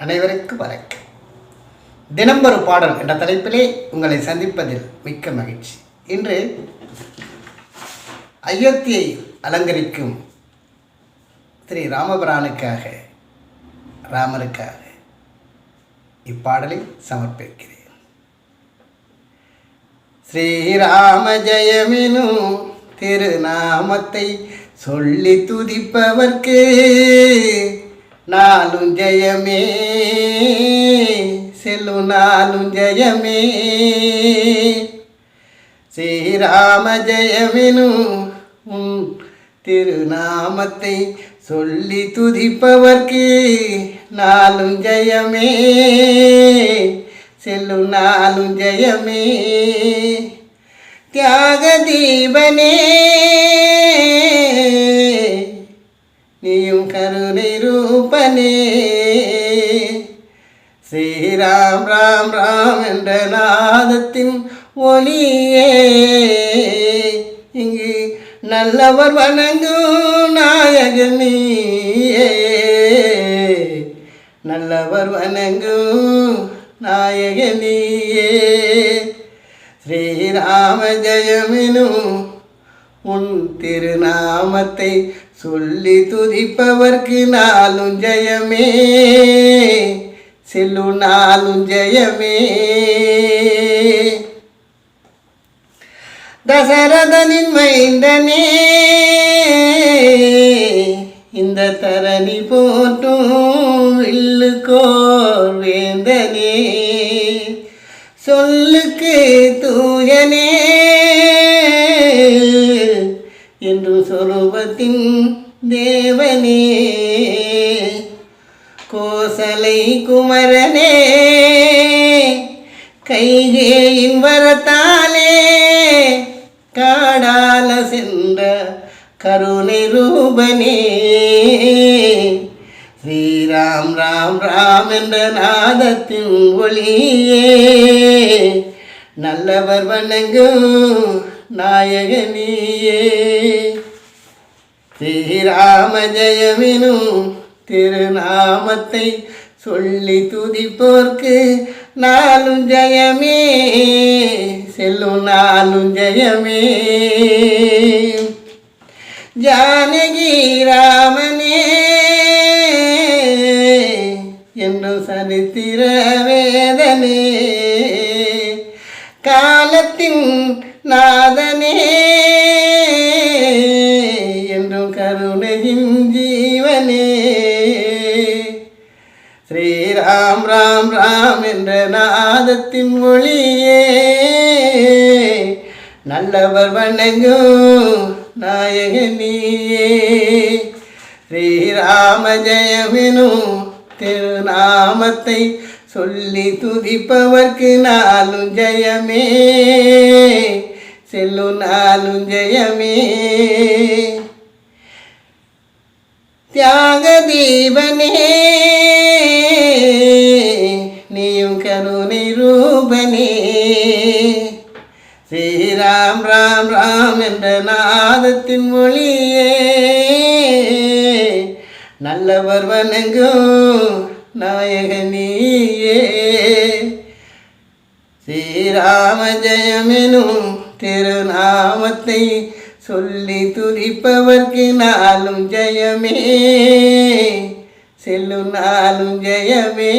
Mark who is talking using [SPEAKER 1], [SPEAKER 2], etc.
[SPEAKER 1] அனைவருக்கும் வணக்கம். தினம் ஒரு பாடல் என்ற தலைப்பிலே உங்களை சந்திப்பதில் மிக்க மகிழ்ச்சி. இன்று அயோத்தியை அலங்கரிக்கும் ஸ்ரீ ராமபிரானுக்காக, ராமருக்காக இப்பாடலை சமர்ப்பிக்கிறேன். ஸ்ரீராம ஜெயமெனும் திருநாமத்தை சொல்லி துதிப்பவர்க்கு நாளும் ஜெயமே, செல்லும் நாளும் ஜெயமே. ஸ்ரீராம ஜெயமெனும் உன் திருநாமத்தை சொல்லி துதிப்பவர்க்கு நாளும் ஜெயமே, செல்லும் நாளும் ஜெயமே. தியாக தீபனே நீயும் கருணை ரூபனே, ஸ்ரீராம் ராம் ராம் என்ற நாதத்தின் ஒளியே, இங்கு நல்லவர் வணங்கும் நாயகனியே, நல்லவர் வணங்கும் நாயகனியே. ஸ்ரீராம ஜெயமெனும் உன் திருநாமத்தை சொல்லி துதிப்பவர்க்கு நாளும் ஜெயமே, செல்லும் நாளும் ஜெயமே. தசரதனின் மைந்தனே இந்த தரணி போற்றும் வில்லுக்கோர் வேந்தனே, சொல்லுக்கு தூயனே என்று சொருபத்தின் தேவனே, கோசலை குமரனே கைகேயின் வரத்தாலே காடால சென்ற கருணை ரூபனே, ஸ்ரீராம் ராம் ராம் என்ற நாதத்தின் ஒளியே, நல்லவர் வணங்கும் நாயகனியே. ஸ்ரீராம ஜெயமெனும் திருநாமத்தை சொல்லி துதிப்போர்க்கு நாளும் ஜெயமே, செல்லும் நாளும் ஜெயமே. ஜானகி ராமனே என்றும் சரித்திர வேதனே, காலத்தின் நாதனே என்றும் கருணையின் ஜீவனே, ஸ்ரீராம் ராம் ராம் என்ற நாதத்தின் ஒளியே, நல்லவர் வணங்கும் நாயகனியே. ஸ்ரீராம ஜெயமெனும் திருநாமத்தை சொல்லி துதிப்பவர்க்கு நாளும் ஜெயமே, செல்லும் நாளும் ஜெயமே. தியாக தீபனே நீயும் கருணை ரூபனே, ஸ்ரீராம் ராம் ராம் என்ற நாதத்தின் மொழியே, நல்லவர் வணங்கும் நாயகனியே. ஸ்ரீராம ஜெயமெனும் திருநாமத்தை சொல்லி துதிப்பவர்க்கு நாளும் ஜெயமே, செல்லும் நாளும் ஜெயமே.